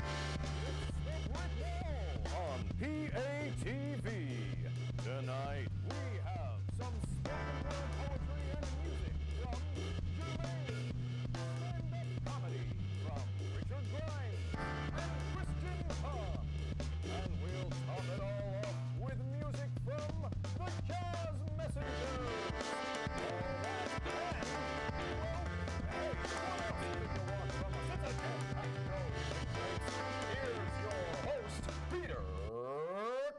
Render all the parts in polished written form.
It's the Brick Wall on PATV. Tonight we have some spoken word poetry and music from Jermaine, stand-up comedy from Richard Grimes and Christian Cobb, and we'll top it all off with music from the Jazz Messengers. All that and, well, hey, what else did you want from us? It's a jam-packed show. Here's your host, Peter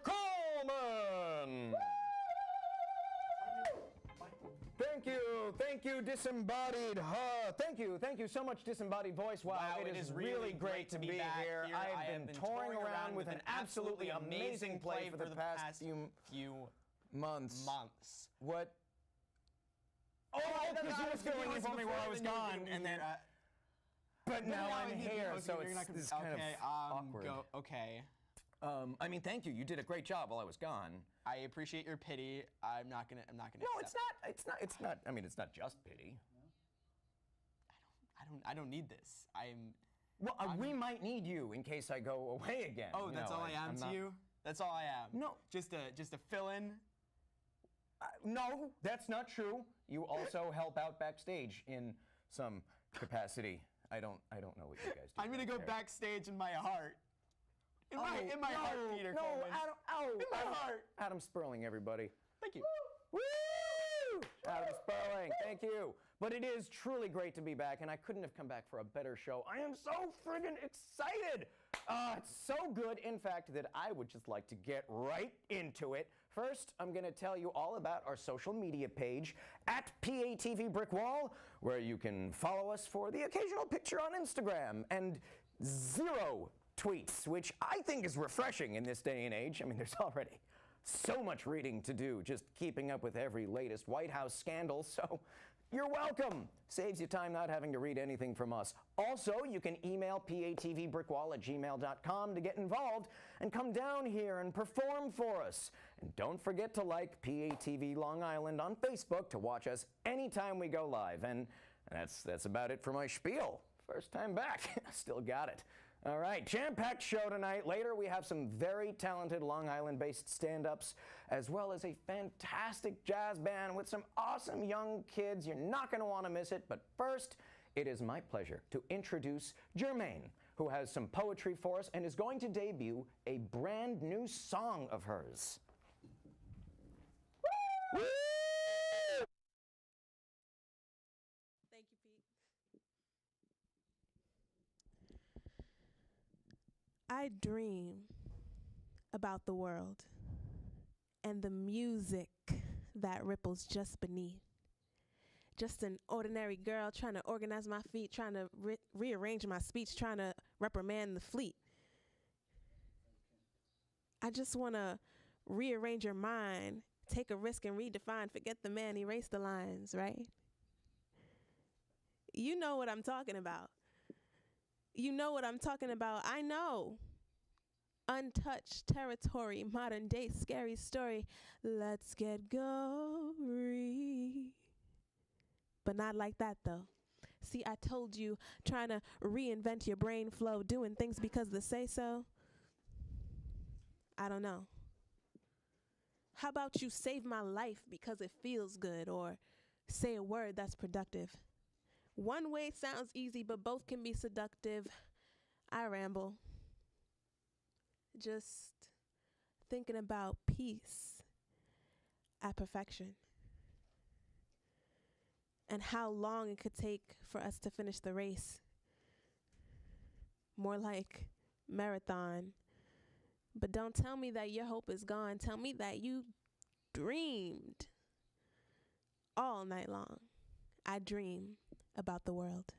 Coleman. Thank you, disembodied. Thank you so much, disembodied voice. Wow, it is really great to be here. I have been touring around with an absolutely amazing play for the past few months. What? Oh, because you were filling in for me while I was gone, and then. But now I'm here, so it's kind of awkward. Okay. I mean, thank you. You did a great job while I was gone. I appreciate your pity. I'm not gonna. No, it's not. I mean, it's not just pity. I don't need this. Well, we might need you in case I go away again. Oh, that's all I am to you? That's all I am? No. Just a fill-in? No, that's not true. You also help out backstage in some capacity. I don't know what you guys do. I'm gonna go backstage in my heart. In my heart, Peter Coleman. In my heart. Adam Sperling, everybody. Thank you. Woo! Adam Sperling, thank you. But it is truly great to be back, and I couldn't have come back for a better show. I am so friggin' excited. It's so good, in fact, that I would just like to get right into it. First, I'm going to tell you all about our social media page at PATV Brickwall, where you can follow us for the occasional picture on Instagram and 0 tweets, which I think is refreshing in this day and age. I mean, there's already so much reading to do, just keeping up with every latest White House scandal, so you're welcome. Saves you time not having to read anything from us. Also, you can email patvbrickwall@gmail.com to get involved and come down here and perform for us. And don't forget to like PATV Long Island on Facebook to watch us anytime we go live. And that's about it for my spiel. First time back. Still got it. All right, jam-packed show tonight. Later, we have some very talented Long Island-based stand-ups, as well as a fantastic jazz band with some awesome young kids. You're not going to want to miss it. But first, it is my pleasure to introduce Jermaine, who has some poetry for us and is going to debut a brand new song of hers. Woo! Woo! Thank you, Pete. I dream about the world and the music that ripples just beneath. Just an ordinary girl trying to organize my feet, trying to rearrange my speech, trying to reprimand the fleet. I just want to rearrange your mind, take a risk and redefine, forget the man, erase the lines, right? You know what I'm talking about. You know what I'm talking about. I know. Untouched territory, modern day scary story. Let's get gory. But not like that, though. See, I told you, trying to reinvent your brain flow, doing things because they say so. I don't know. How about you save my life because it feels good, or say a word that's productive? One way sounds easy, but both can be seductive. I ramble. Just thinking about peace at perfection. And how long it could take for us to finish the race. More like marathon. But don't tell me that your hope is gone. Tell me that you dreamed all night long. I dream about the world.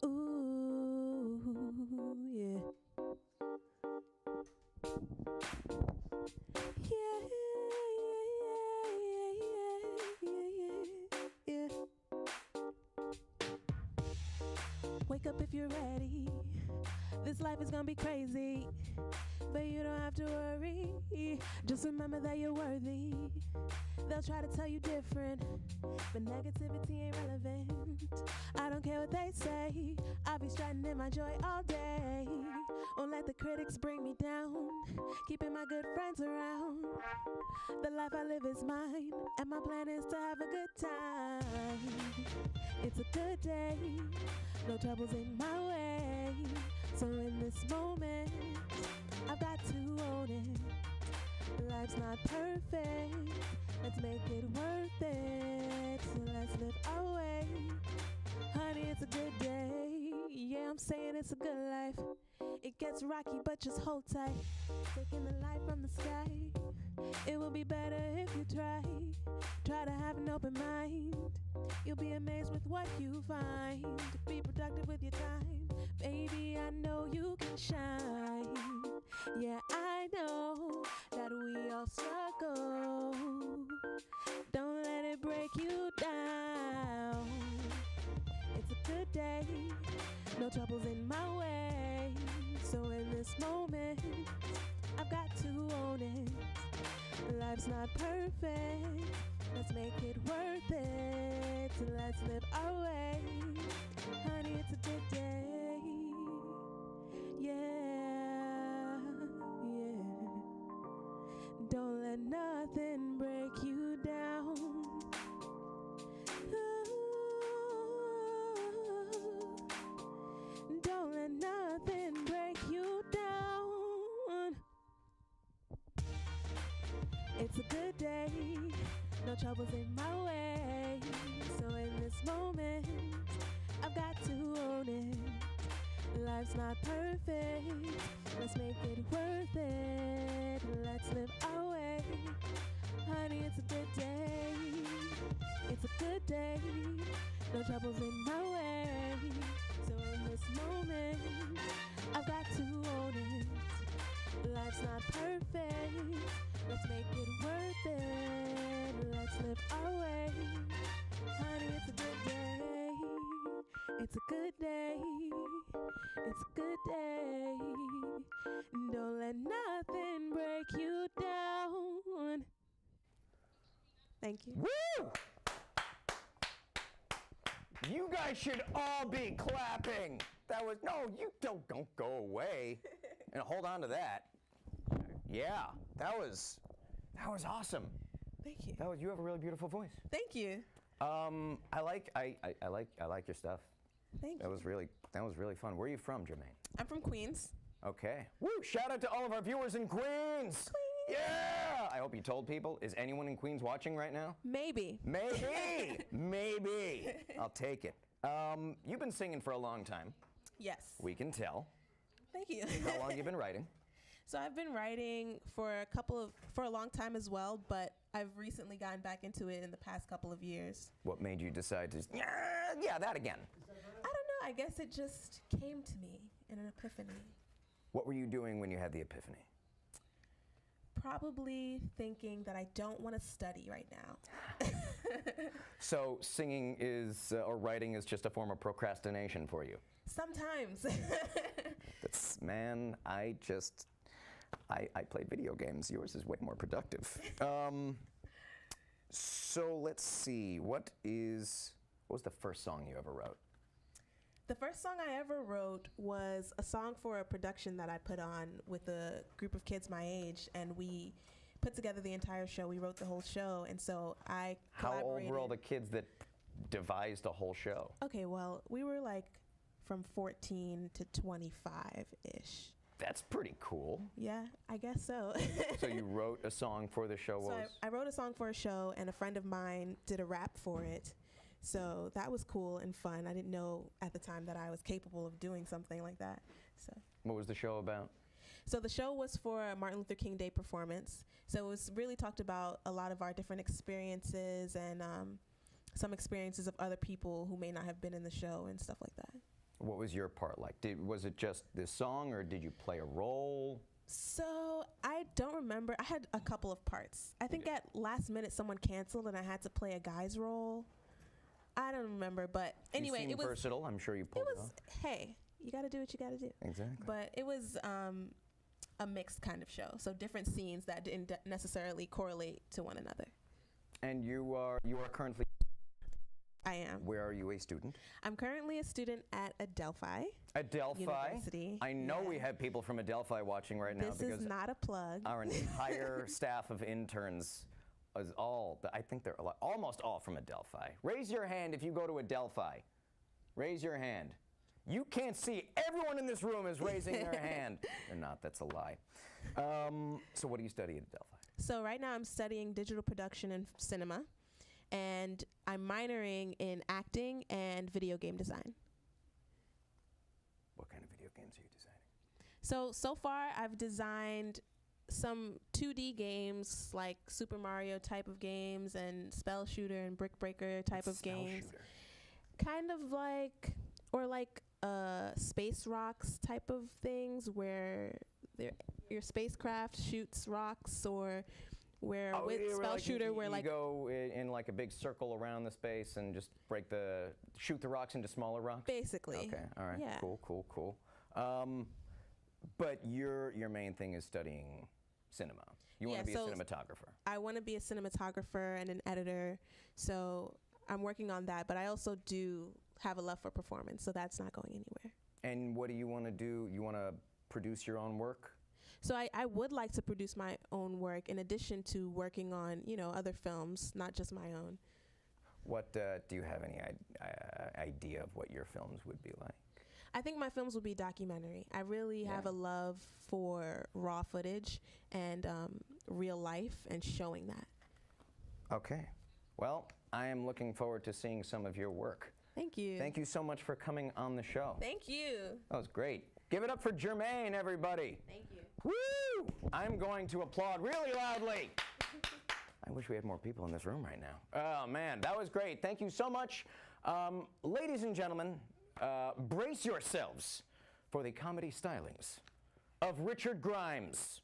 Ooh, yeah. Yeah. Wake up if you're ready. This life is gonna be crazy, but you don't have to worry. Just remember that you're worthy. They'll try to tell you different, but negativity ain't relevant. I don't care what they say, I'll be strutting in my joy all day. Won't let the critics bring me down, keeping my good friends around. The life I live is mine, and my plan is to have a good time. It's a good day, no troubles in my way. So in this moment, I've got to own it. Life's not perfect, let's make it worth it. So let's live our way. Honey, it's a good day. Yeah, I'm saying it's a good life. It gets rocky, but just hold tight. Taking the light from the sky. It will be better if you try. Try to have an open mind. You'll be amazed with what you find. Be productive with your time. Baby, I know you can shine. Yeah, I know that we all struggle. Don't let it break you down. It's a good day, no troubles in my way. So in this moment, I've got to own it. Life's not perfect, let's make it worth it. So let's live our way. Honey, it's a good day. Yeah, yeah. Don't let nothing break you down. Don't let nothing break you down. It's a good day, no troubles in my way. So in this moment, I've got to own it. Life's not perfect, let's make it worth it. Let's live our way. Honey, it's a good day. It's a good day, no troubles in my way. So in this moment, I've got to own it. Life's not perfect, let's make it worth it. Let's live our way. Honey, it's a good day. It's a good day. It's a good day. Don't let nothing break you down. Thank you. Woo! You guys should all be clapping. That was, no, you don't go away. And hold on to that. Yeah, that was awesome. Thank you. You have a really beautiful voice. Thank you. I like your stuff. Thank That you. was really fun. Where are you from, Jermaine? I'm from Queens. Okay. Woo! Shout out to all of our viewers in Queens. Yeah! I hope you told people. Is anyone in Queens watching right now? Maybe. Maybe. Maybe. I'll take it. You've been singing for a long time. Yes. We can tell. Thank you. How long have you been writing? So I've been writing for a long time as well, but I've recently gotten back into it in the past couple of years. What made you decide to, yeah, that again? I don't know. I guess it just came to me in an epiphany. What were you doing when you had the epiphany? Probably thinking that I don't want to study right now. So singing is, or writing is just a form of procrastination for you? Sometimes. Man, I play video games. Yours is way more productive. So let's see. What was the first song you ever wrote? The first song I ever wrote was a song for a production that I put on with a group of kids my age, and we put together the entire show. We wrote the whole show, and so I collaborated. How old were all the kids that devised a whole show? Okay, well, we were like from 14 to 25-ish. That's pretty cool. Yeah, I guess so. So you wrote a song for the show? So I wrote a song for a show, and a friend of mine did a rap for it. So that was cool and fun. I didn't know at the time that I was capable of doing something like that. So. What was the show about? So the show was for a Martin Luther King Day performance. So it was really talked about a lot of our different experiences and some experiences of other people who may not have been in the show and stuff like that. What was your part like? Was it just this song, or did you play a role? So I don't remember. I had a couple of parts. I think at last minute someone canceled and I had to play a guy's role. I don't remember, but anyway, you seem versatile. I'm sure you pulled it off. Hey, you got to do what you got to do. Exactly. But it was a mixed kind of show, so different scenes that didn't necessarily correlate to one another. And you are currently. I am. Where are you a student? I'm currently a student at Adelphi. Adelphi. University. I know we have people from Adelphi watching right now This because is not a plug. our entire staff of interns is I think they're almost all from Adelphi. Raise your hand if you go to Adelphi. Raise your hand. You can't see. Everyone in this room is raising their hand. They're not. That's a lie. So what do you study at Adelphi? So right now I'm studying digital production and cinema, and I'm minoring in acting and video game design. What kind of video games are you designing? So far I've designed some 2D games like Super Mario type of games and Spell Shooter and Brick Breaker type of games. Shooter? Kind of like, or like space rocks type of things where your spacecraft shoots rocks, or where with Spell Shooter where you go in like a big circle around the space and just shoot the rocks into smaller rocks? Basically. Okay, all right, Yeah. cool. But your main thing is studying cinema. You want to be a cinematographer. I want to be a cinematographer and an editor, so I'm working on that, but I also do have a love for performance, so that's not going anywhere. And what do you want to do? You want to produce your own work? So I would like to produce my own work in addition to working on, other films, not just my own. What do you have any idea of what your films would be like? I think my films will be documentary. I really have a love for raw footage and real life and showing that. Okay. Well, I am looking forward to seeing some of your work. Thank you. Thank you so much for coming on the show. Thank you. That was great. Give it up for Jermaine, everybody. Thank you. Woo! I'm going to applaud really loudly. I wish we had more people in this room right now. Oh, man, that was great. Thank you so much. Ladies and gentlemen, brace yourselves for the comedy stylings of Richard Grimes.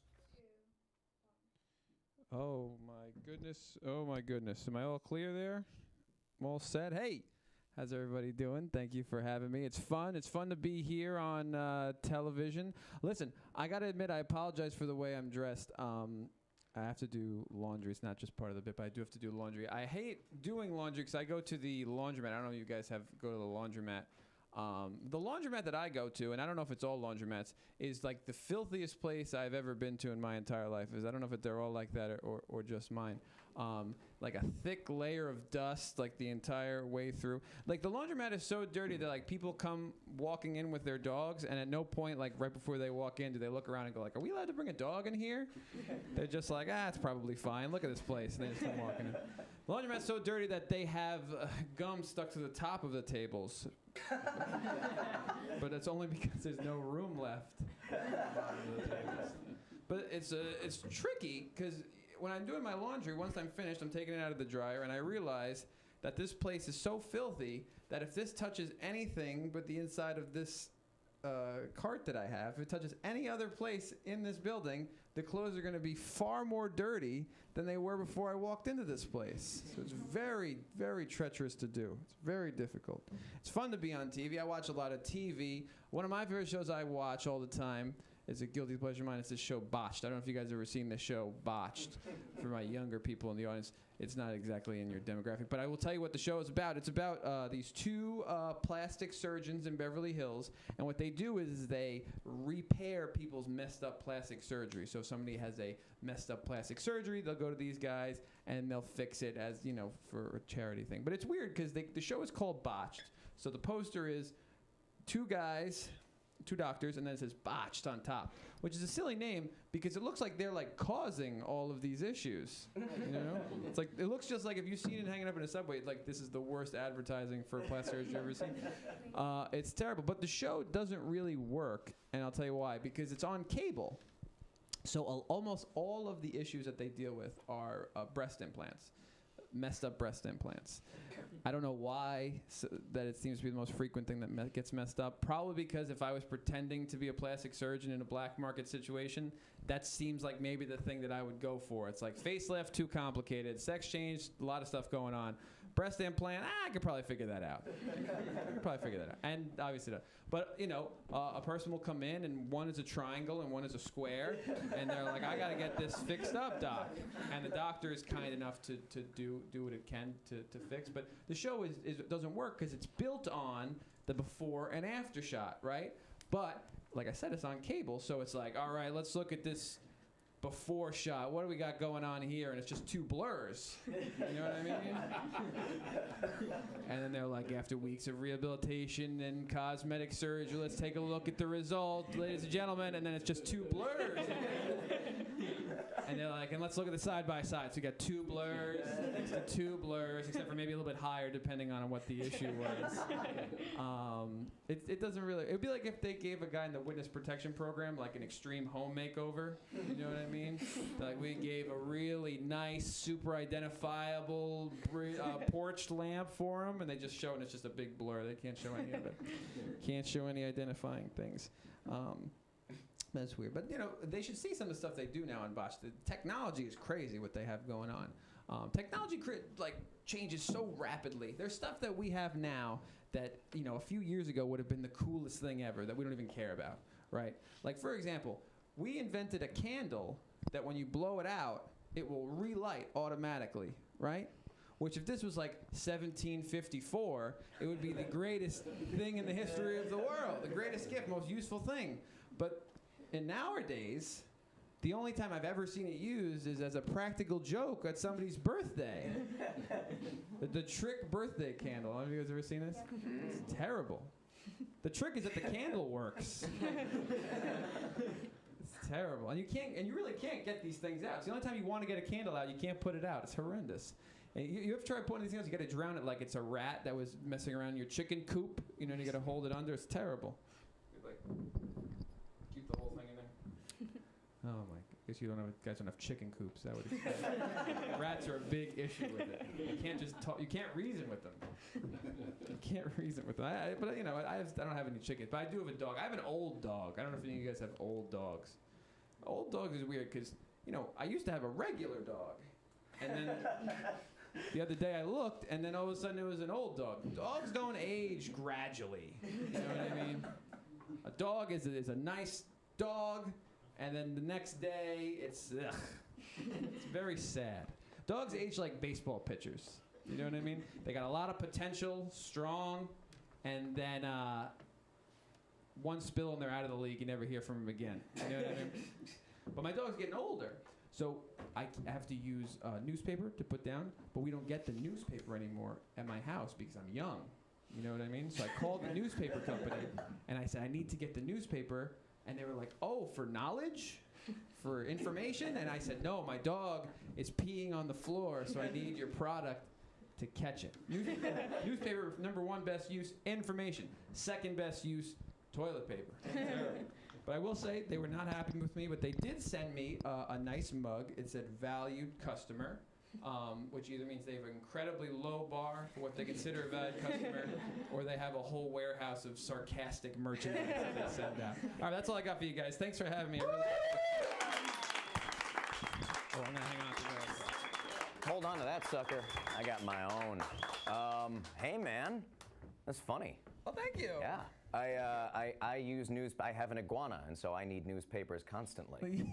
Oh my goodness. Am I all clear there? I'm all set. Hey, how's everybody doing? Thank you for having me. It's fun to be here on television. Listen, I gotta admit, I apologize for the way I'm dressed. I have to do laundry. It's not just part of the bit, but I do have to do laundry. I hate doing laundry because I go to the laundromat. I don't know if you guys go to the laundromat. The laundromat that I go to, and I don't know if it's all laundromats, is like the filthiest place I've ever been to in my entire life. I don't know if they're all like that or just mine. Like a thick layer of dust, like the entire way through. Like the laundromat is so dirty that like people come walking in with their dogs, and at no point, like right before they walk in, do they look around and go like, "Are we allowed to bring a dog in here?" They're just like, "It's probably fine. Look at this place," and they just come walking in. The laundromat's so dirty that they have gum stuck to the top of the tables. But it's only because there's no room left. But it's tricky because when I'm doing my laundry, once I'm finished, I'm taking it out of the dryer, and I realize that this place is so filthy that if this touches anything but the inside of this cart that I have, if it touches any other place in this building, the clothes are going to be far more dirty than they were before I walked into this place. So it's very, very treacherous to do. It's very difficult. It's fun to be on TV. I watch a lot of TV. One of my favorite shows I watch all the time is a guilty pleasure of mine. It's this show Botched. I don't know if you guys have ever seen this show Botched. For my younger people in the audience, it's not exactly in your demographic, but I will tell you what the show is about. It's about these two plastic surgeons in Beverly Hills, and what they do is they repair people's messed up plastic surgery. So if somebody has a messed up plastic surgery, they'll go to these guys and they'll fix it as, for a charity thing. But it's weird because the show is called Botched. So the poster is two guys, two doctors, and then it says Botched on top, which is a silly name because it looks like they're like causing all of these issues. It's like it looks just like if you've seen it hanging up in a subway, like this is the worst advertising for plastic surgery you've ever seen. It's terrible, but the show doesn't really work, and I'll tell you why. Because it's on cable, so almost all of the issues that they deal with are breast implants. Messed up breast implants. I don't know why that it seems to be the most frequent thing that gets messed up. Probably because if I was pretending to be a plastic surgeon in a black market situation, that seems like maybe the thing that I would go for. It's like facelift, too complicated. Sex change, a lot of stuff going on. Breast implant, I could probably figure that out. And obviously not. But, a person will come in and one is a triangle and one is a square. And they're like, I got to get this fixed up, doc. And the doctor is kind enough to do what it can to fix. But the show doesn't work because it's built on the before and after shot, right? But, like I said, it's on cable. So it's like, all right, let's look at this before shot. What do we got going on here? And it's just two blurs. You know what I mean? And then they're like, after weeks of rehabilitation and cosmetic surgery, let's take a look at the result, ladies and gentlemen. And then it's just two blurs. And they're like, and let's look at the side by side. So we got two blurs, except for maybe a little bit higher depending on what the issue was. It doesn't really. It would be like if they gave a guy in the witness protection program like an extreme home makeover. You know what I mean? Like we gave a really nice, super identifiable porch lamp for him, and they just show it. And it's just a big blur. They can't show any of it. Can't show any identifying things. That's weird. But, they should see some of the stuff they do now on Botch. The technology is crazy what they have going on. Technology changes so rapidly. There's stuff that we have now that, a few years ago would have been the coolest thing ever that we don't even care about, right? Like, for example, we invented a candle that when you blow it out, it will relight automatically, right? Which if this was like 1754, it would be the greatest thing in the history of the world, the greatest gift, most useful thing. But in nowadays, the only time I've ever seen it used is as a practical joke at somebody's birthday. The trick birthday candle. Have you guys ever seen this? It's terrible. The trick is that the candle works. It's terrible. And you really can't get these things out. It's the only time you want to get a candle out, you can't put it out. It's horrendous. And you have to try putting these things out, you got to drown it like it's a rat that was messing around in your chicken coop. And you got to hold it under. It's terrible. Keep the whole thing in there. Oh my! Guess guys don't have chicken coops. That would explain. Rats are a big issue with it. You can't just talk. You can't reason with them. You can't reason with them. I don't have any chickens, but I do have a dog. I have an old dog. I don't know if any of you guys have old dogs. Old dogs is weird because I used to have a regular dog, and then the other day I looked, and then all of a sudden it was an old dog. Dogs don't age gradually. You know what I mean? A dog is a nice dog, and then the next day it's very sad. Dogs age like baseball pitchers. You know what I mean? They got a lot of potential, strong, and then one spill and they're out of the league. You never hear from them again. You know what I mean? But my dog's getting older, so I have to use newspaper to put down, but we don't get the newspaper anymore at my house because I'm young. You know what I mean? So I called the newspaper company, and I said, I need to get the newspaper. And they were like, oh, for knowledge? For information? And I said, no, my dog is peeing on the floor, so I need your product to catch it. Newspaper, number one best use, information. Second best use, toilet paper. But I will say, they were not happy with me, but they did send me a nice mug. It said, valued customer. Which either means they have an incredibly low bar for what they consider a valued customer, or they have a whole warehouse of sarcastic merchandise that they send out. All right, that's all I got for you guys. Thanks for having me. I'm gonna hang on to this. Hold on to that sucker. I got my own. Hey, man. That's funny. Well, thank you. Yeah. I use I have an iguana, and so I need newspapers constantly.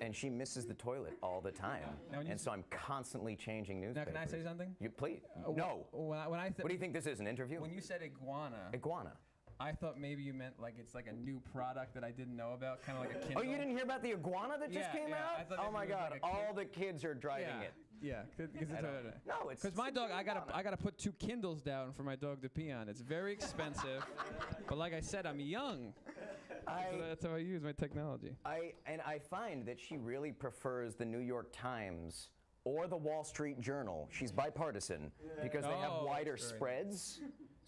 And she misses the toilet all the time. And so I'm constantly changing newspapers. Now, can I say something? You please. No. When I what do you think this is, an interview? When you said iguana. Iguana. I thought maybe you meant like it's like a new product that I didn't know about, kind of like a Kindle. Oh, you didn't hear about the iguana that just came out? Oh my God! Like all the kids are driving it. Yeah, No, it's because my dog. I gotta put 2 Kindles down for my dog to pee on. It's very expensive, but like I said, I'm young. That's how I use my technology. I find that she really prefers the New York Times or the Wall Street Journal. She's bipartisan because they have wider spreads.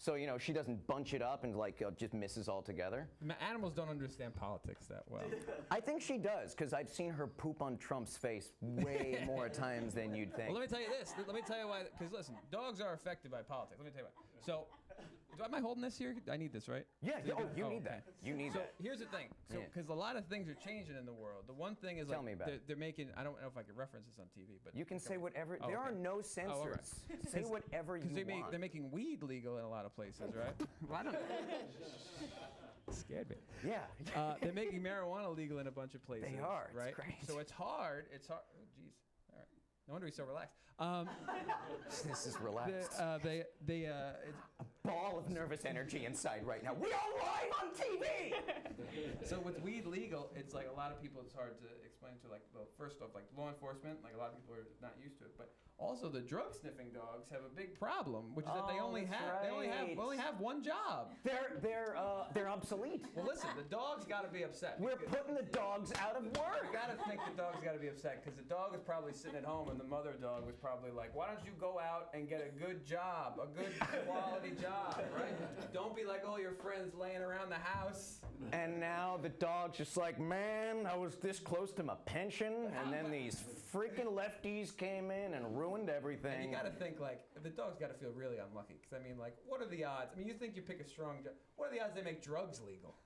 So, she doesn't bunch it up and just misses altogether. Animals don't understand politics that well. I think she does, because I've seen her poop on Trump's face way more times than you'd think. Well, let me tell you this. Let me tell you why. Because listen, dogs are affected by politics. Let me tell you why. So, am I holding this here? I need this, right? Yeah. You need that. You need that. So here's the thing. So because a lot of things are changing in the world. The one thing is Tell me about it. they're making. I don't know if I can reference this on TV, but You can say whatever. There are no censors. all right. Say whatever you want. They're making weed legal in a lot of places, right? Well, I don't. Scared me. Yeah. They're making marijuana legal in a bunch of places. They are. It's right? crazy. So it's hard. Oh, jeez. All right. No wonder he's so relaxed. This is relaxed. It's A ball of nervous energy inside right now. We are live on TV. So with weed legal, it's like a lot of people. It's hard to explain to well, first off, law enforcement. A lot of people are not used to it, but also the drug sniffing dogs have a big problem, which is that they only have one job. They're obsolete. Well, listen, the dog's got to be upset. We're putting the dogs out of work. You got to think the dog's got to be upset because the dog was probably sitting at home and the mother dog was probably like, "Why don't you go out and get a good job, a good quality job, right? Don't be like all your friends laying around the house." And now the dog's just like, man, I was this close to my pension, and then these freaking lefties came in and ruined everything. And you got to think the dog's got to feel really unlucky because what are the odds? You think you pick a strong job. What are the odds they make drugs legal?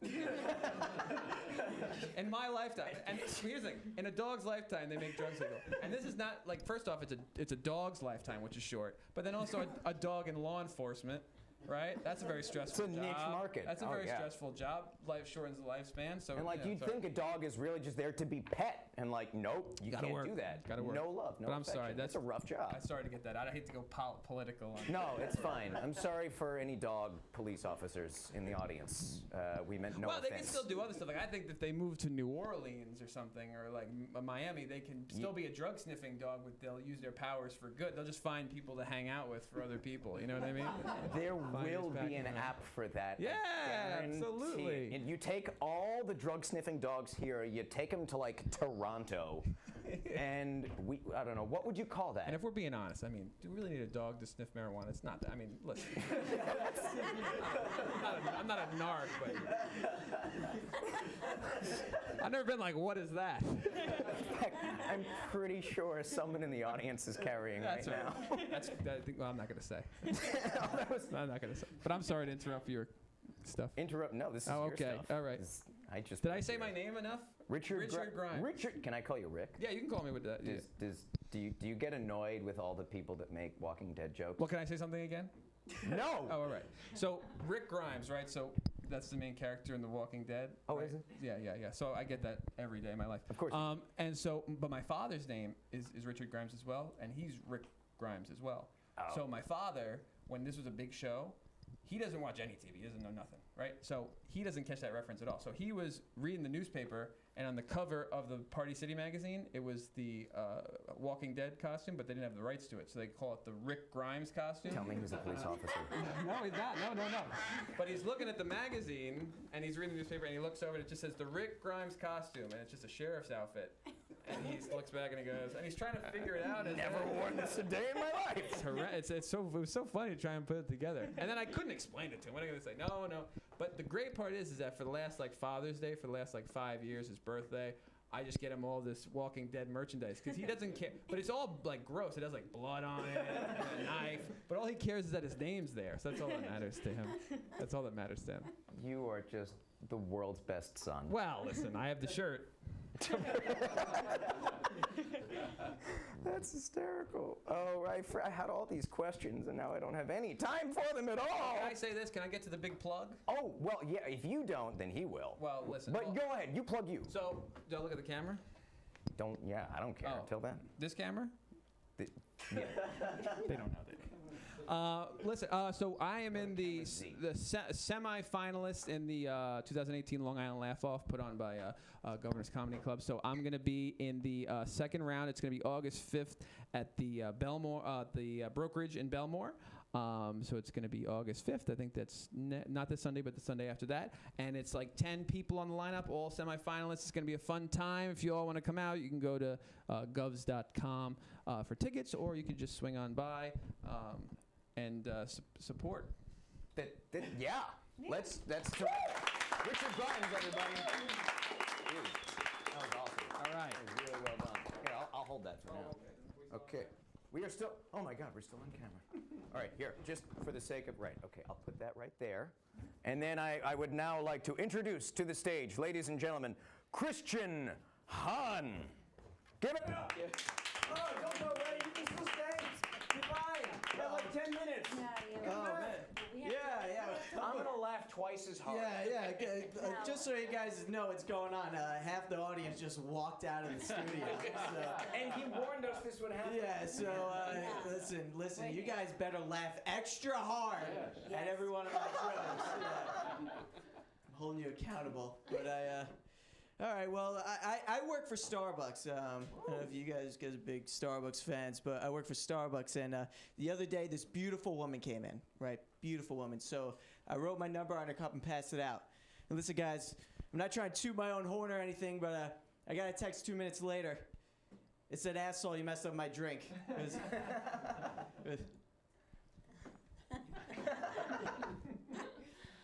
In my lifetime, and here's the thing: in a dog's lifetime, they make drugs legal. And this is not first off, it's a dog's lifetime, which is short, but then also a dog in law enforcement. Right? That's a very stressful job. It's a niche market. That's a very stressful job. Life shortens the lifespan. So and you'd think a dog is really just there to be pet, and nope, you can't do that. Gotta work. No love, no But I'm affection. sorry, that's a rough job. I'm sorry to get that out. I hate to go political. No, it's fine. I'm sorry for any dog police officers in the audience. We meant no offense. Well, they can still do other stuff. I think if they move to New Orleans or something, or Miami, they can still be a drug sniffing dog, but they'll use their powers for good. They'll just find people to hang out with for other people. You know what I mean? There will be an app for that. Yeah, absolutely. And you take all the drug sniffing dogs here, you take them to Toronto, and I don't know, what would you call that? And if we're being honest, do we really need a dog to sniff marijuana? It's not that. Listen. I'm not a narc, but I've never been what is that? I'm pretty sure someone in the audience is carrying That's right now. Well, I'm not going to say. I'm not going to say. But I'm sorry to interrupt your stuff. No, this is your okay. stuff. All right. Did I say my name enough? Richard Grimes. Richard, can I call you Rick? Yeah, you can call me with that. Do you get annoyed with all the people that make Walking Dead jokes? Well, can I say something again? No. Oh, all right. So Rick Grimes, right? So that's the main character in The Walking Dead. Oh, right? is it? Yeah. So I get that every day of my life. Of course. But my father's name is Richard Grimes as well, and he's Rick Grimes as well. Oh. So my father, when this was a big show, he doesn't watch any TV. He doesn't know nothing, right? So he doesn't catch that reference at all. So he was reading the newspaper, and on the cover of the Party City magazine, it was the Walking Dead costume, but they didn't have the rights to it, so they call it the Rick Grimes costume. Tell me he's a police officer. No, he's not. No. But he's looking at the magazine, and he's reading the newspaper, and he looks over, and it just says the Rick Grimes costume, and it's just a sheriff's outfit. And he looks back, and he goes, and he's trying to figure it out. Never worn this a day in my life. It was so funny to try and put it together. And then I couldn't explain it to him. What am I going to say? No. But the great part is that for the last Father's Day, for the last 5 years, his birthday, I just get him all this Walking Dead merchandise because he doesn't care. But it's all gross. It has blood on it, and a knife. But all he cares is that his name's there. So that's all that matters to him. That's all that matters to him. You are just the world's best son. Well, listen, I have the shirt. That's hysterical. Oh, I had all these questions, and now I don't have any time for them at all. Can I say this? Can I get to the big plug? Oh, well, yeah, if you don't, then he will. Well, listen. But go ahead, you plug you. So, do I look at the camera? I don't care until then. This camera? Yeah. They don't know that. Listen, so I am in the semi-finalists in the 2018 Long Island Laugh Off put on by Governor's Comedy Club. So I'm going to be in the second round. It's going to be August 5th at the Belmore, the Brokerage in Belmore. So it's going to be August 5th. I think that's not this Sunday, but the Sunday after that. And it's 10 people on the lineup, all semifinalists. It's going to be a fun time. If you all want to come out, you can go to govs.com for tickets, or you can just swing on by and support. Yeah. That's terrific. Richard Grimes, everybody. Dude, that was awesome. All right. That was really well done. Here, I'll hold that for now. Okay. We are still, oh my God, we're still on camera. All right, here, just for the sake of, right, okay, I'll put that right there. And then I would now like to introduce to the stage, ladies and gentlemen, Christian Hahn. Give it up. Oh, don't go away. You can still stay. You're fine. You have like 10 minutes. Yeah. I'm going to laugh twice as hard. Yeah. Just so you guys know what's going on, half the audience just walked out of the studio. And he warned us this would happen. Yeah, so listen, you guys better laugh extra hard at every one of my jokes. I'm holding you accountable. But all right, well, I work for Starbucks. I don't know if you guys are big Starbucks fans, but I work for Starbucks. And the other day, this beautiful woman came in, right? Beautiful woman. So I wrote my number on her cup and passed it out. And listen, guys, I'm not trying to toot my own horn or anything, but I got a text 2 minutes later. It said, "Asshole, you messed up my drink." I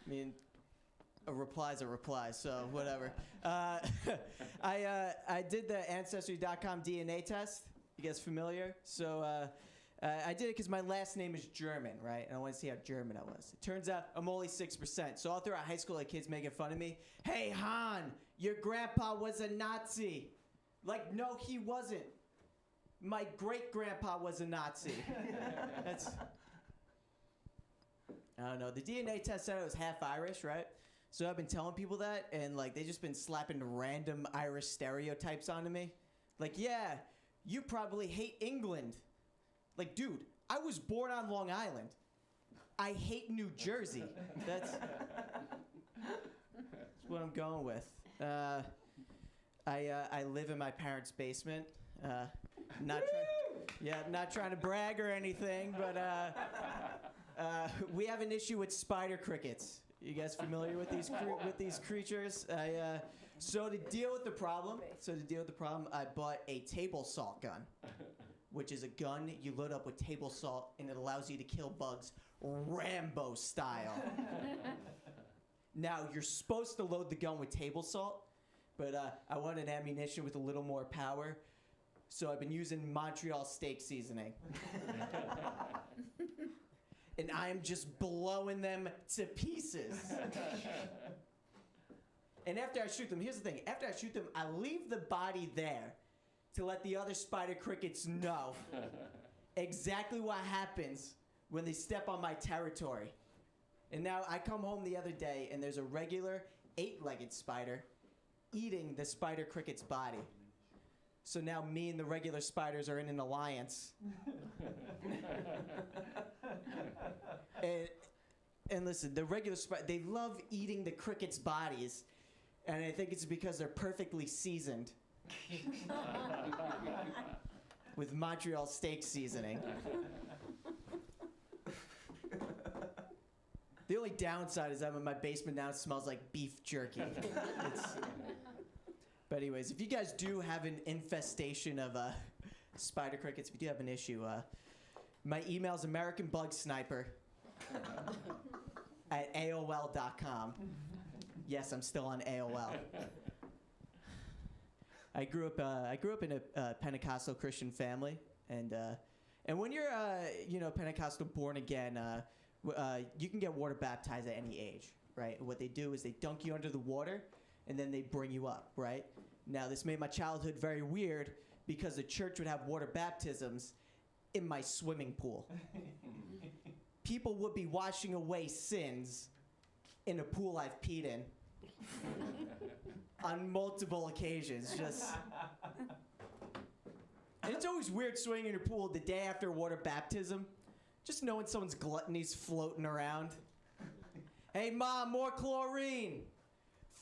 mean, a reply's a reply, so whatever. I did the Ancestry.com DNA test. You guys familiar? So I did it because my last name is German, right? And I want to see how German I was. It turns out I'm only 6%. So all throughout high school, like kids making fun of me. "Hey, Han, your grandpa was a Nazi." Like, no, he wasn't. My great-grandpa was a Nazi. That's... I don't know. The DNA test said I was half Irish, right? So I've been telling people that, and like they just been slapping random Irish stereotypes onto me. Like, yeah, you probably hate England. Like, dude, I was born on Long Island. I hate New Jersey. That's what I'm going with. I live in my parents' basement. Not trying to brag or anything, but we have an issue with spider crickets. You guys familiar with these creatures? So to deal with the problem, I bought a table salt gun, which is a gun you load up with table salt and it allows you to kill bugs Rambo style. Now you're supposed to load the gun with table salt, but I wanted ammunition with a little more power, so I've been using Montreal steak seasoning. And I am just blowing them to pieces. And after I shoot them, here's the thing. After I shoot them, I leave the body there to let the other spider crickets know exactly what happens when they step on my territory. And now I come home the other day, and there's a regular 8-legged spider eating the spider cricket's body. So now me and the regular spiders are in an alliance. And listen, the regular spider, they love eating the crickets' bodies. And I think it's because they're perfectly seasoned with Montreal steak seasoning. The only downside is I'm in my basement now. It smells like beef jerky. But anyways, if you guys do have an infestation of spider crickets, if you do have an issue, my email is AmericanBugSniper@AOL.com. Yes, I'm still on AOL. I grew up in a Pentecostal Christian family, and when you're Pentecostal born again, you can get water baptized at any age, right? What they do is they dunk you under the water, and then they bring you up, right? Now, this made my childhood very weird because the church would have water baptisms in my swimming pool. People would be washing away sins in a pool I've peed in on multiple occasions. And it's always weird swimming in your pool the day after water baptism, just knowing someone's gluttony's floating around. Hey, Mom, more chlorine.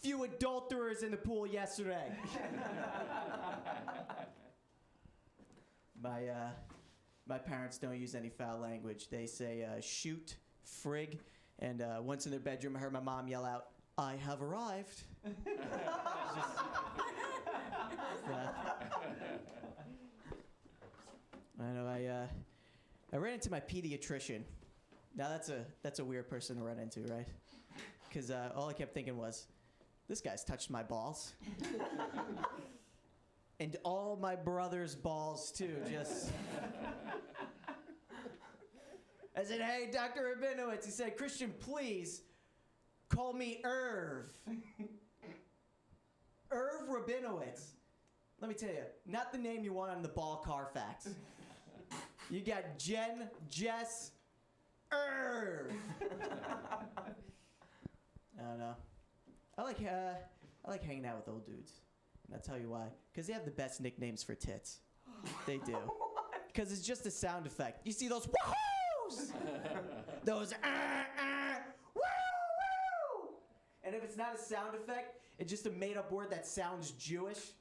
Few adulterers in the pool yesterday. My parents don't use any foul language. They say shoot, frig, and once in their bedroom, I heard my mom yell out, "I have arrived." I know. I ran into my pediatrician Now that's a weird person to run into, right? Because all I kept thinking was, this guy's touched my balls. And all my brother's balls, too, just... I said, hey, Dr. Rabinowitz. He said, Christian, please call me Irv. Irv Rabinowitz. Let me tell you, not the name you want on the ball Carfax. You got Jen, Jess, Irv. I don't know. I like hanging out with old dudes. And I'll tell you why. Because they have the best nicknames for tits. They do. Because it's just a sound effect. You see those woohoos? Those woo woo. And if it's not a sound effect, it's just a made-up word that sounds Jewish.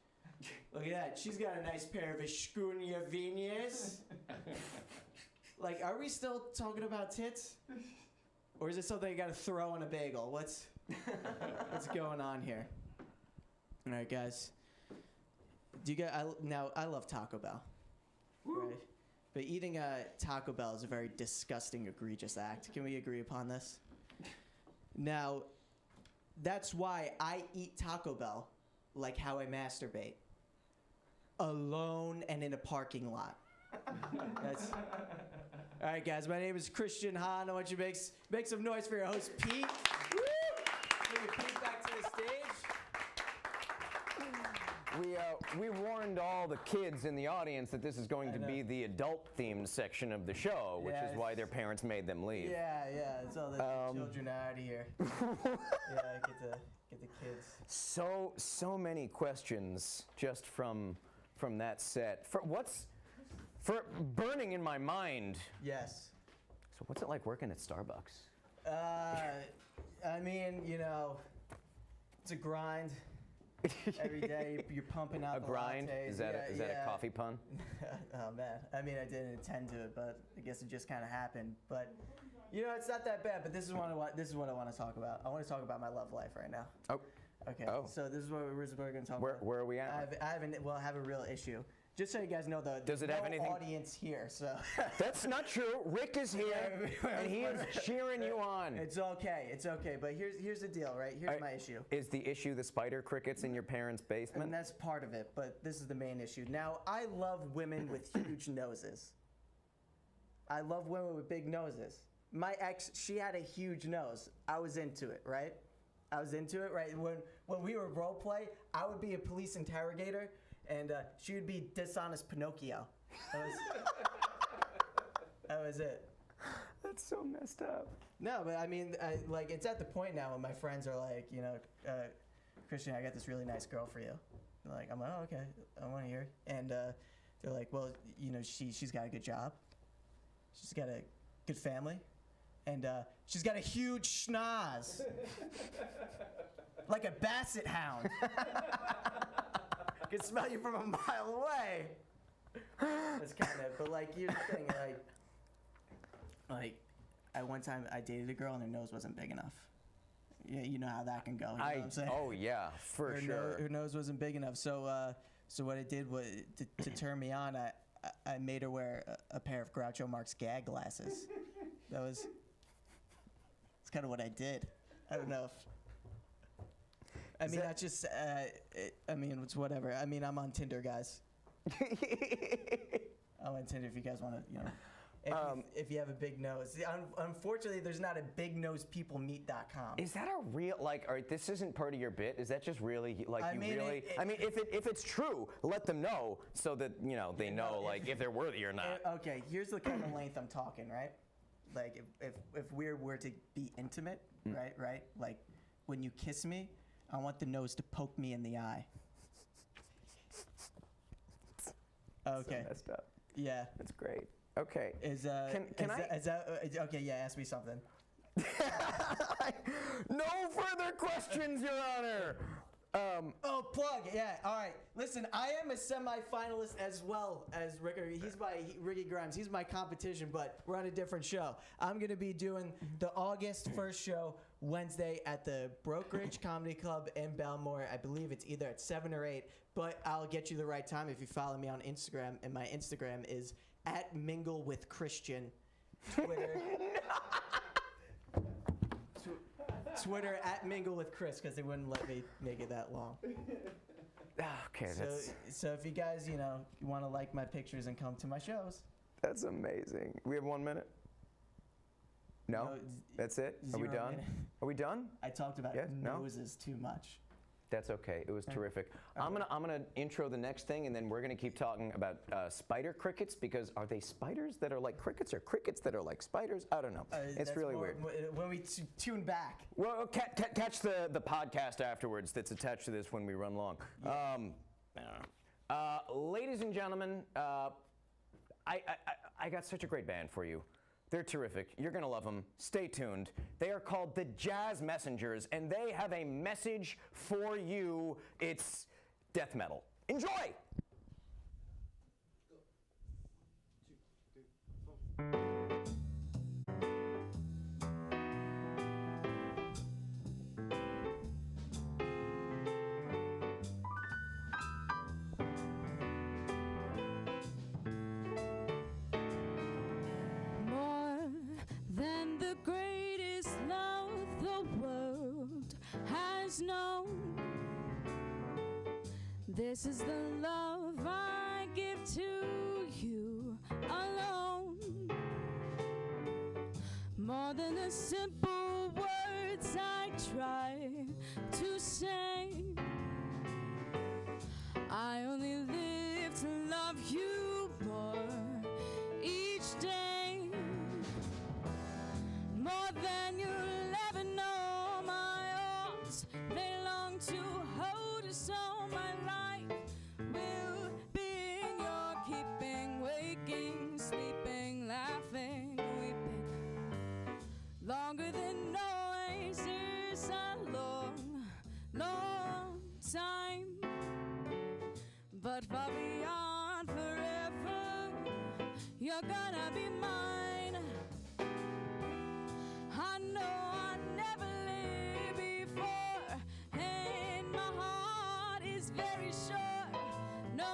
Look at that. She's got a nice pair of Escunia Vinyas. Like, are we still talking about tits? Or is it something I gotta throw in a bagel? What's going on here? All right, guys. Do you guys? I love Taco Bell, right? But eating Taco Bell is a very disgusting, egregious act. Can we agree upon this? Now, that's why I eat Taco Bell like how I masturbate. Alone and in a parking lot. That's... All right, guys. My name is Christian Hahn. I want you to make some noise for your host, Pete. Woo! Bring Pete back to the stage. We warned all the kids in the audience that this is going to be the adult-themed section of the show, which is why their parents made them leave. Yeah. It's all the children are out of here. Yeah, get the kids. So many questions just from that set. For burning in my mind. Yes. So what's it like working at Starbucks? I mean, it's a grind. Every day you're pumping out a grind? lattes. Is that a coffee pun? Oh man, I mean I didn't intend to it, but I guess it just kind of happened. But it's not that bad. But this is what I want to talk about. I want to talk about my love life right now. Oh. Okay. Oh. So this is what we're going to talk about. Where are we at? I have a real issue. Just so you guys know, Does it have anything? Audience here, so. That's not true. Rick is here, and he is cheering you on. It's okay. But here's the deal, right? Here's my issue. Is the issue the spider crickets in your parents' basement? And that's part of it, but this is the main issue. Now, I love women with huge noses. I love women with big noses. My ex, she had a huge nose. I was into it, right? When we were role play, I would be a police interrogator. And she would be dishonest Pinocchio. That was it. That's so messed up. No, but I mean, it's at the point now when my friends are like, Christian, I got this really nice girl for you. I'm like, oh, okay, I want to hear. And they're like, well, she's got a good job. She's got a good family. And she's got a huge schnoz. Like a basset hound. Can smell you from a mile away. That's kind of, but here's the thing, at one time I dated a girl and her nose wasn't big enough. Yeah, you know how that can go. You know what I'm saying? Oh yeah, for sure. Her nose wasn't big enough, so what I did was to turn me on, I made her wear a pair of Groucho Marx gag glasses. That's kind of what I did. I don't know if. It's whatever. I mean, I'm on Tinder, guys. I'm on Tinder if you guys want to, if you have a big nose. Unfortunately, there's not a bignosepeoplemeet.com. Is that a real, all right, this isn't part of your bit? Is that just really, if it's true, let them know so that, they know, if they're worthy or not. Okay, here's the kind of length I'm talking, right? If we were to be intimate, right? When you kiss me, I want the nose to poke me in the eye. Okay. So messed up. Yeah. That's great. Okay. Okay, yeah, ask me something. No further questions, Your Honor. Plug. Yeah. All right. Listen, I am a semi-finalist as well as Ricky. Ricky Grimes. He's my competition, but we're on a different show. I'm going to be doing the August 1st show Wednesday at the Brokerage Comedy Club in Belmore. I believe it's either at 7 or 8, but I'll get you the right time if you follow me on Instagram, and my Instagram is @minglewithchristian. Twitter. Twitter at Mingle with Chris because they wouldn't let me make it that long. Okay, So if you guys, you want to like my pictures and come to my shows. that's amazing. We have 1 minute? No? That's it? Are we 0 done? minute. Are we done? I talked about Yes? No? noses too much. That's okay. It was terrific. I'm gonna intro the next thing, and then we're gonna keep talking about spider crickets, because are they spiders that are like crickets, or crickets that are like spiders? I don't know. It's That's really more- weird. When we tune back. Well, catch the podcast afterwards that's attached to this when we run long. Ladies and gentlemen, I got such a great band for you. They're terrific. You're going to love them. Stay tuned. They are called the Jazz Messengers, and they have a message for you. It's death metal. Enjoy! Than the greatest love the world has known. This is the love I give to you alone. More than the simple words I try to say, I only live to love you more each day. More than you'll ever know, my arms, they long to hold you, so my life will be in your keeping, waking, sleeping, laughing, weeping. Longer than oasis, a long, long time, but far beyond forever, you're gonna be mine. I know I never lived before, and my heart is very sure no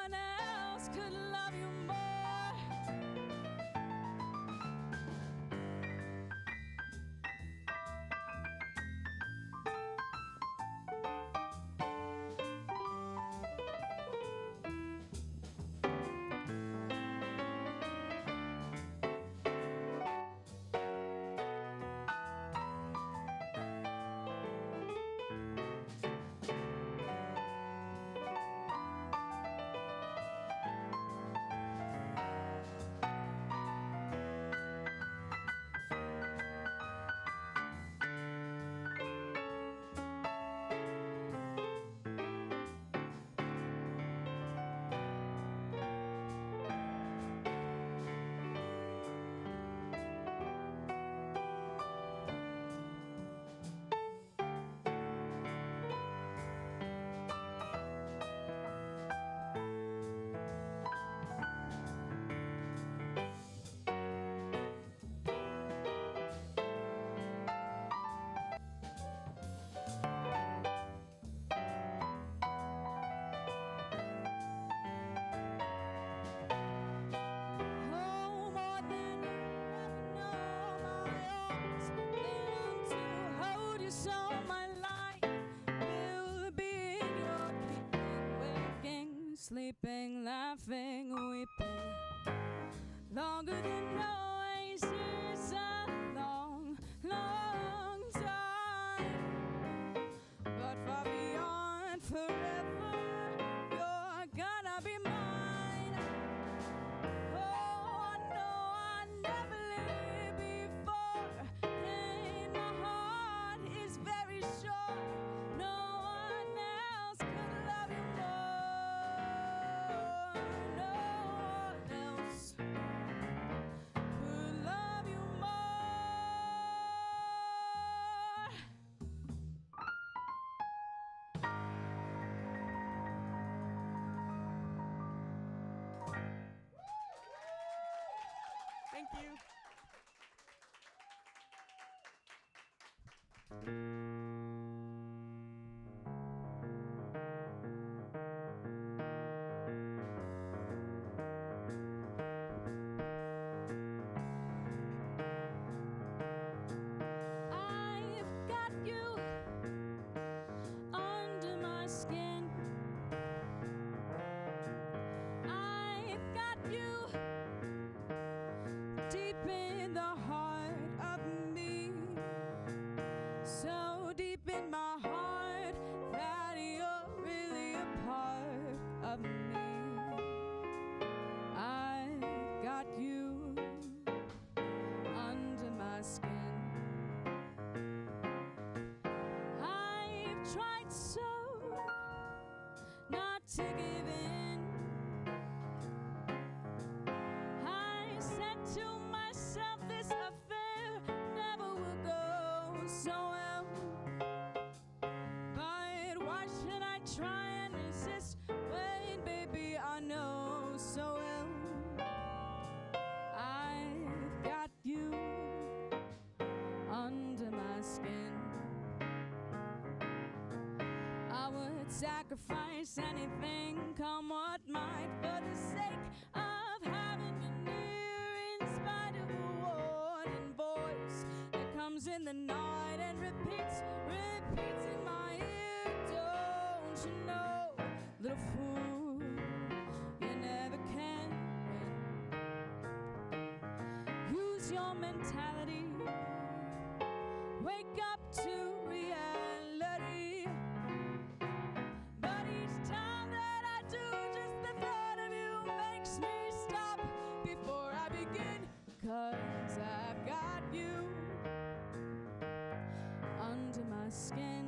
one else could love you more. Oh, more than you ever know, my arms, they long to hold you, so my life will be in your keeping, waking, sleeping, laughing, weeping. Longer than oasis, a long, long time, but far beyond forever, you're gonna be mine. Oh, I know I never lived before, and my heart is very sure no one else could love you more. No one else could love you more. Thank you. I've got tried so not to give in. I said to myself, this affair never will go so well. But why should I try and resist when, baby, I know so well I've got you under my skin. I would sacrifice anything, come what might, for the sake of having you near, in spite of a warning voice that comes in the night and repeats in my ear. Don't you know, little fool, you never can win. Use your mentality, wake up to reality. But each time that I do, just the thought of you makes me stop before I begin. 'Cause I've got you under my skin.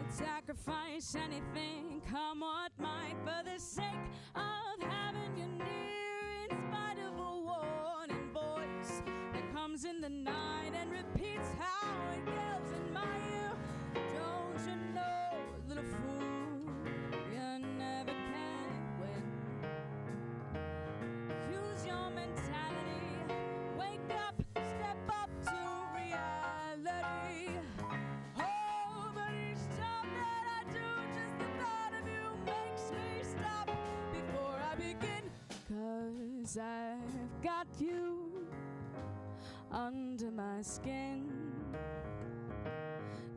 Sacrifice anything, come what might, for the sake of having you near, in spite of a warning voice that comes in the night and repeats how it yells in my ear. Don't you know, little fool, you never can win. Use your mentality, wake up, step up to reality. Oh, but each time that I do, just the thought of you makes me stop before I begin. 'Cause I've got you under my skin.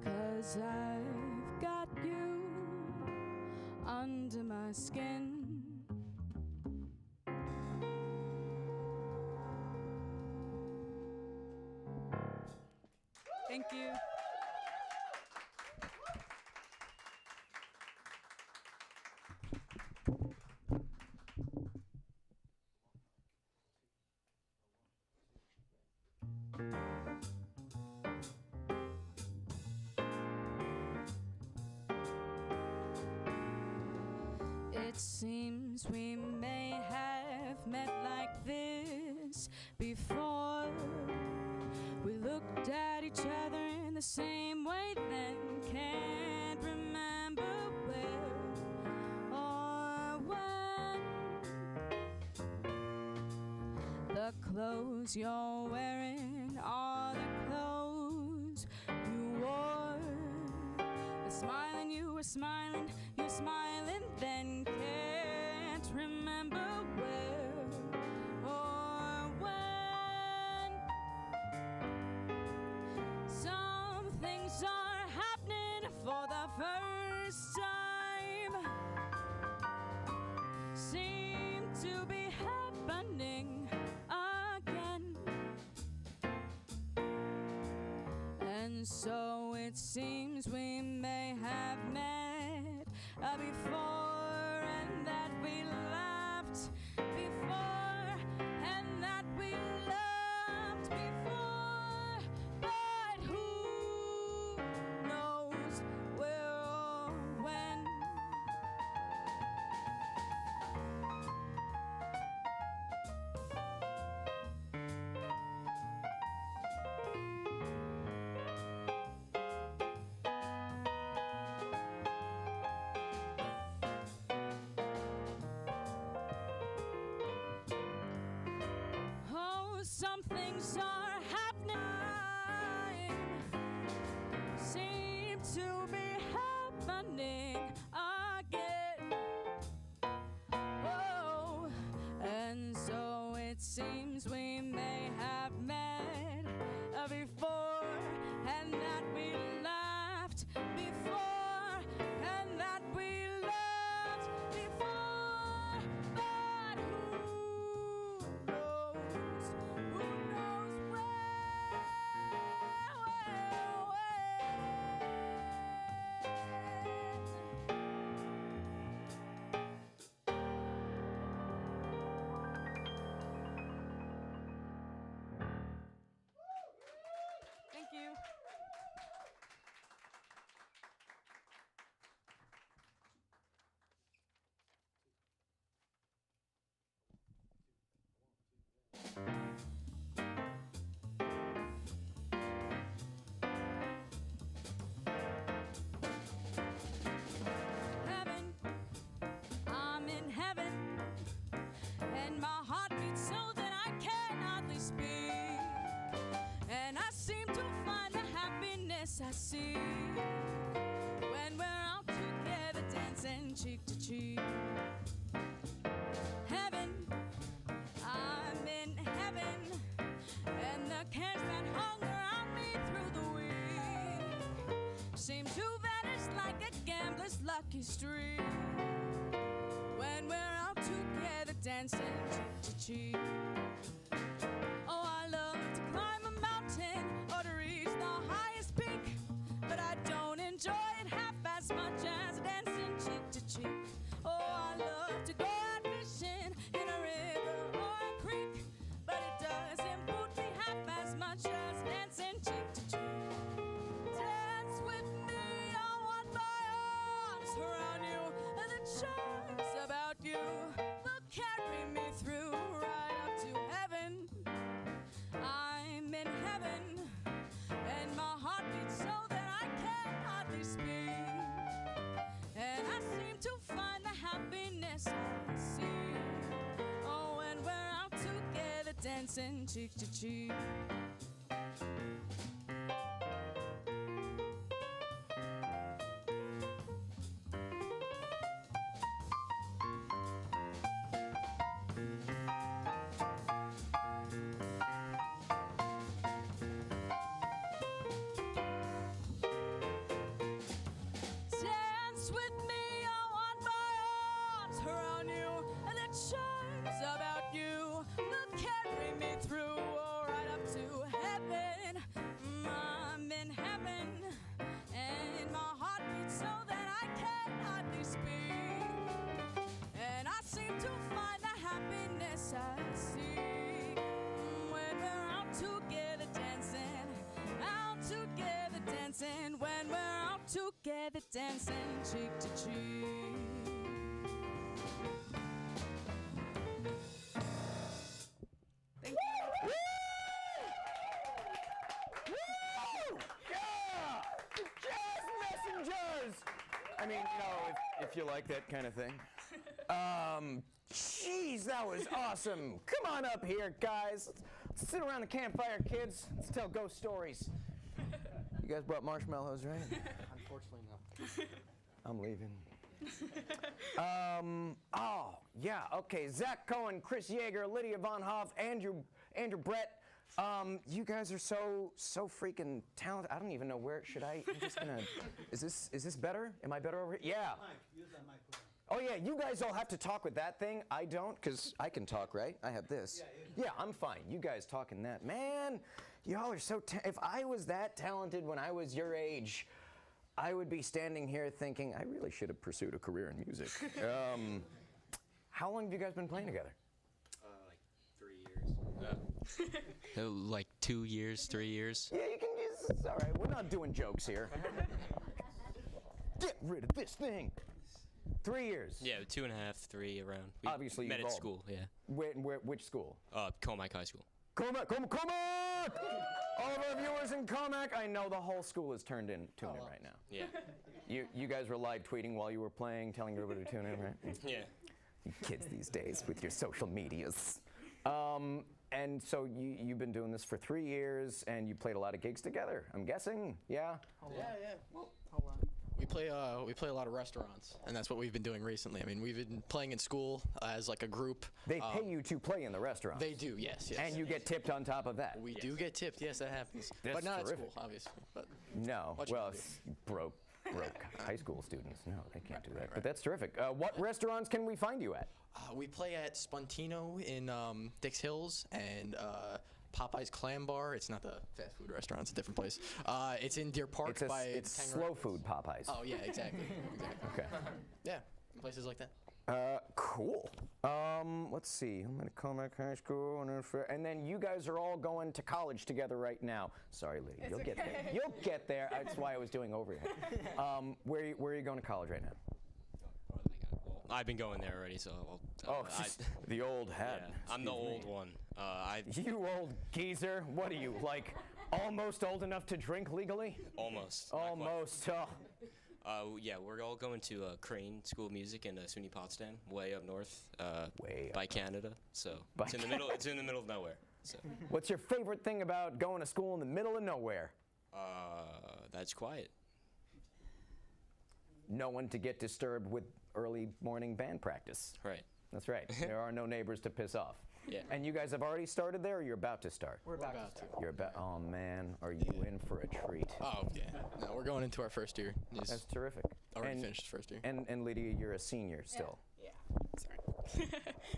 'Cause I've got you under my skin. Thank you. It seems we may have met like this before. We looked at each other in the same way then. Can't remember where or when. The clothes you're wearing are the clothes you wore. The smiling you were smiling, you're smiling then. Can't remember where or when. Some things are happening for the first time, seem to be happening again. And so it seems we may have met before, and that we laughed before, and that we loved before. But who knows where or when? Some things are happening It seems we may have met before, and that we laughed before, and that we loved before. But who knows where? Thank you. Heaven, I'm in heaven, and my heart beats so that I can hardly speak. And I seem to find the happiness I see when we're out together dancing cheek to cheek. Heaven, I'm in heaven, and the cares that hung around me through the week seem to vanish like a gambler's lucky streak when we're out together dancing cheek to cheek. Oh, I love to climb a mountain or to reach the highest peak, but I don't enjoy it half as much as dancing cheek to cheek. Oh, I love to go out fishing in a river or a creek, but it doesn't boot me half as much as dancing cheek to cheek. Dance with me, I want my arms around you, and the charms about you will carry me through right up to heaven. I'm in heaven, and my heart beats so that I can hardly speak. And I seem to find the happiness I see. Oh, when we're out together dancing cheek to cheek. Dance with me, I want my arms around you, and the charms about you will carry me through, oh, right up to heaven. I'm in heaven, and my heart beats so that I can hardly speak. And I seem to find the happiness I seek when we're out together dancing, when we're out together dancing cheek to cheek. Thank you. Woo! Yeah! Jazz messengers! I mean, if you like that kind of thing. Jeez, that was awesome. Come on up here, guys. Let's sit around the campfire, kids. Let's tell ghost stories. You guys brought marshmallows, right? Unfortunately, no. I'm leaving. Oh, yeah, okay. Zach Cohen, Chris Jaeger, Lydia Von Hoff, Andrew Brett. You guys are so freaking talented. I don't even know where should I'm just gonna. Is this better? Am I better over here? Yeah. Use that mic. Oh yeah, you guys all have to talk with that thing. I don't, because I can talk, right? I have this. Yeah, I'm fine. You guys talking that. Man, y'all are so if I was that talented when I was your age, I would be standing here thinking, I really should have pursued a career in music. How long have you guys been playing together? Like 3 years. Like 2 years, 3 years. Yeah, you can use, it's all right. We're not doing jokes here. Get rid of this thing. 3 years. Yeah, 2.5, 3 around. We Obviously met at evolved. school, yeah. Which school? Comac High School. Comac! All of our viewers in Comac, I know the whole school is tuned in right now. Yeah. You guys were live tweeting while you were playing, telling everybody to tune in, right? Yeah. You kids these days with your social medias. And so you've been doing this for 3 years, and you played a lot of gigs together, I'm guessing, yeah? Yeah. Well, We played play a lot of restaurants, and that's what we've been doing recently. I mean, we've been playing in school as like a group. They pay you to play in the restaurant. They do, yes. And you get tipped on top of that. We do get tipped. Yes, that happens. That's but not terrific. at school, obviously. But No, What you well, gonna do? it's broke high school students. No, they can't do that. But that's terrific. What restaurants can we find you at? we play at Spontino in Dix Hills and Popeye's Clam Bar. It's not the fast food restaurant. It's a different place. It's in Deer Park by It's Tangerine. slow food Popeyes. Oh yeah, exactly. Okay. Yeah, places like that. Cool. Let's see. I'm gonna come back high school, and then you guys are all going to college together right now. Sorry, Lydia. You'll get there. You'll get there. That's why I was doing overhead. Where are you going to college right now? I've been going there already, so The old hat. yeah, I'm the old one. You old geezer. What are you, like, almost old enough to drink legally? Almost. Not quite. Almost. Yeah, we're all going to Crane School of Music in SUNY Potsdam, way up north, Way up by Canada. So By it's in the middle. It's in the middle of nowhere. So What's your favorite thing about going to school in the middle of nowhere? that's quiet. No one to get disturbed with early morning band practice. Right. That's right. There are no neighbors to piss off. Yeah. And you guys have already started there, or you're about to start? We're about to start. You're about. Oh man, are you in for a treat? Oh yeah. No, we're going into our first year. Just That's terrific. already finished his first year. And Lydia, you're a senior still. Yeah. Sorry.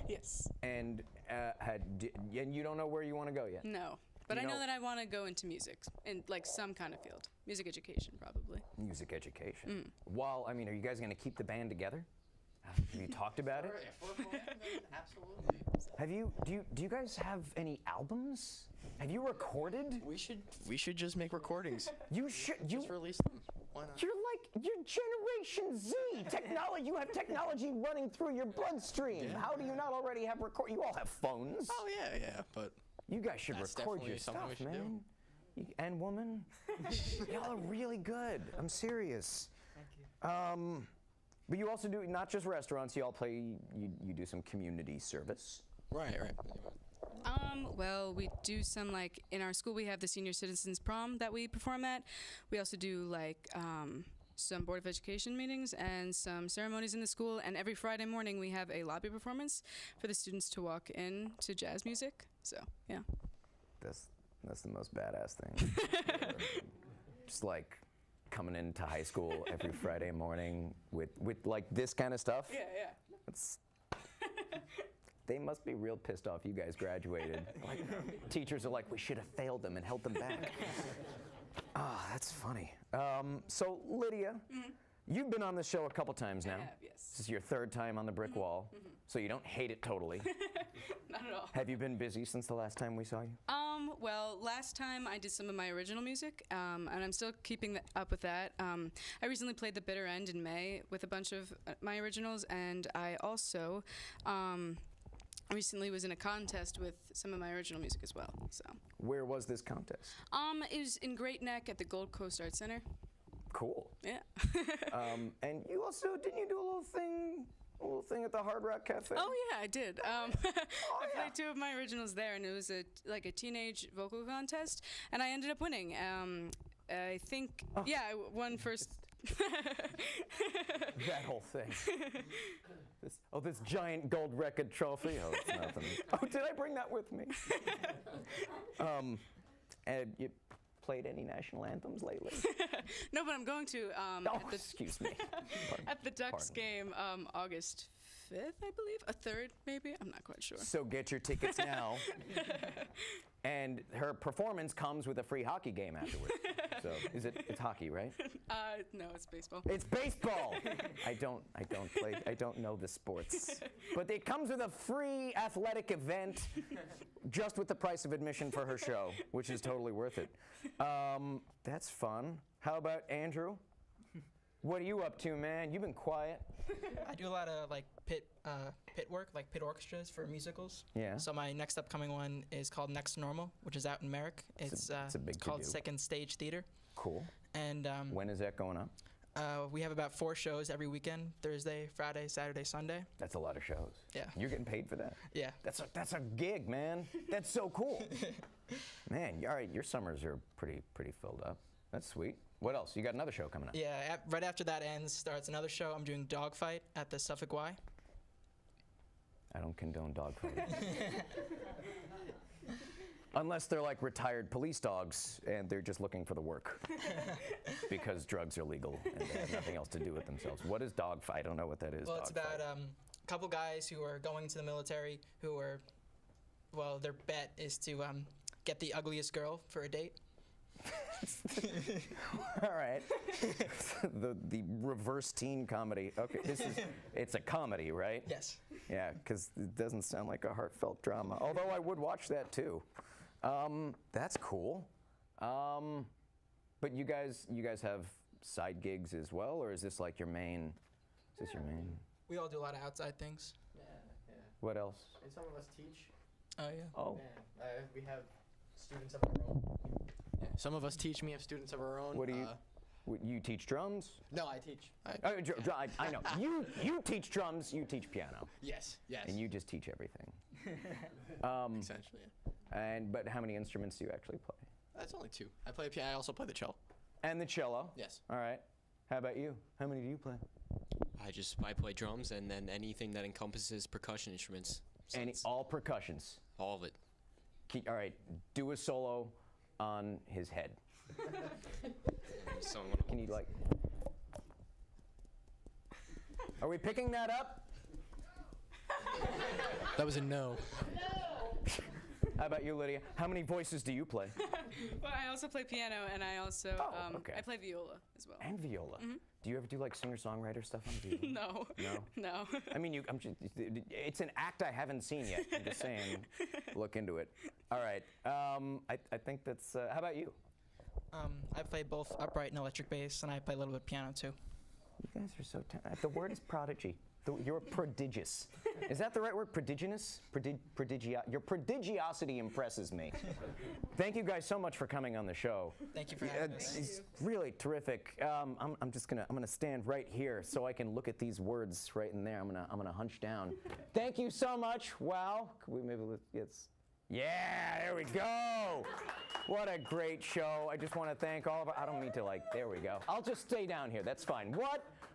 Yes. And and you don't know where you want to go yet. No. But You I know know- that I want to go into music in like some kind of field. Music education, probably. Music education. Well, I mean, are you guys going to keep the band together? Have you talked about it? Absolutely. Have you? Do you guys have any albums? Have you recorded? We should just make recordings. You should. You. Just release them. Why not? You're like Generation Z. Technology. You have technology running through your bloodstream. Yeah. How do you not already have record? You all have phones. Oh yeah, but You guys should That's record your definitely something we stuff, should do. man. And woman, y'all are really good. I'm serious. Thank you. But you also do not just restaurants. You all play. You do some community service. right. Well, we do some like in our school we have the senior citizens prom that we perform at. We also do like some Board of Education meetings and some ceremonies in the school. And every Friday morning we have a lobby performance for the students to walk in to jazz music. So yeah. That's the most badass thing. Just like coming into high school every Friday morning with like this kind of stuff. Yeah. It's, they must be real pissed off you guys graduated. Like, teachers are like, we should have failed them and held them back. Ah, that's funny. So Lydia, you've been on the show a couple times now. I have, yes. This is your third time on the brick wall, so you don't hate it totally. Not at all. Have you been busy since the last time we saw you? Well, last time I did some of my original music, and I'm still keeping up with that. I recently played The Bitter End in May with a bunch of my originals, and I also recently was in a contest with some of my original music as well. So. Where was this contest? It was in Great Neck at the Gold Coast Arts Center. Cool. Yeah. And you also, didn't you do a little thing at the Hard Rock Cafe? Oh yeah, I did. I played two of my originals there, and it was like a teenage vocal contest, and I ended up winning. I think, yeah, I won first. That whole thing. This giant gold record trophy. Oh, it's nothing. Oh, did I bring that with me? And you played any national anthems lately? No, but I'm going to. Excuse me. At the Ducks Pardon. game, August 5th, I believe, a 3rd, maybe. I'm not quite sure. So get your tickets now. And her performance comes with a free hockey game afterwards. So it's hockey, right? No, it's baseball. It's baseball. I don't know the sports. But it comes with a free athletic event just with the price of admission for her show, which is totally worth it. That's fun. How about Andrew? What are you up to, man? You've been quiet. I do a lot of like pit work, like pit orchestras for musicals. Yeah. So my next upcoming one is called Next Normal, which is out in Merrick. It's a big called to-do. Second Stage Theater. Cool. And When is that going up? we have about 4 shows every weekend: Thursday, Friday, Saturday, Sunday. That's a lot of shows. Yeah. You're getting paid for that. Yeah. That's a gig, man. That's so cool. Man, all right, your summers are pretty filled up. That's sweet. What else? You got another show coming up. Yeah, right after that ends, starts another show. I'm doing Dogfight at the Suffolk Y. I don't condone dogfighting. Unless they're like retired police dogs and they're just looking for the work because drugs are legal and they have nothing else to do with themselves. What is dogfight? I don't know what that is. Well, it's about a couple guys who are going to the military who are, well, their bet is to get the ugliest girl for a date. All right. the reverse teen comedy. Okay, it's a comedy, right? Yes. Yeah, because it doesn't sound like a heartfelt drama. Although I would watch that too. That's cool. But you guys have side gigs as well, or is this like your main? Is this your main? We all do a lot of outside things. Yeah. What else? And some of us teach. Oh, yeah. Oh. Yeah. We have students of our own. Yeah, some of us teach. We have students of our own. What do you? You teach drums? No, I teach. I know. You teach drums. You teach piano. Yes. And you just teach everything. Essentially. But how many instruments do you actually play? That's only 2. I play piano. I also play the cello. And the cello. Yes. All right. How about you? How many do you play? I play drums and then anything that encompasses percussion instruments. All percussions. All of it. All right. Do a solo on his head. Can you like? Are we picking that up? That was a no. How about you, Lydia? How many voices do you play? Well, I also play piano, and I also okay. I play viola as well. And viola. Do you ever do like singer-songwriter stuff on viola? No. I mean, it's an act I haven't seen yet. I'm just saying, look into it. All right. I think that's. How about you? I play both upright and electric bass, and I play a little bit of piano too. You guys are so talented. The word is prodigy. You're prodigious. Is that the right word? Prodigious? Your prodigiosity impresses me. Thank you guys so much for coming on the show. Thank you for having us. It's really terrific. I'm gonna stand right here so I can look at these words right in there. I'm gonna hunch down. Thank you so much. Wow. Could we maybe yeah, there we go. What a great show. I just want to thank all of our, I don't mean to there we go. I'll just stay down here, that's fine.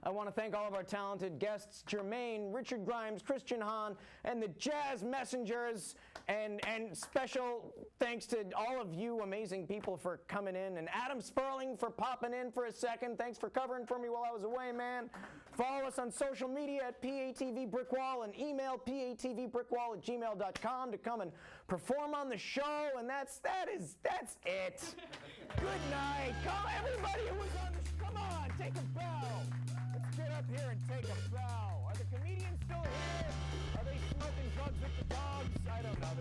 I want to thank all of our talented guests, Jermaine, Richard Grimes, Christian Hahn, and the Jazz Messengers, and special thanks to all of you amazing people for coming in, and Adam Sperling for popping in for a second. Thanks for covering for me while I was away, man. Follow us on social media at PATV Brickwall, and email patvbrickwall@gmail.com to come and perform on the show, and that's it. Good night. Come, everybody who was on the come on, take a bow. Let's get up here and take a bow. Are the comedians still here? Are they smoking drugs with the dogs? I don't know.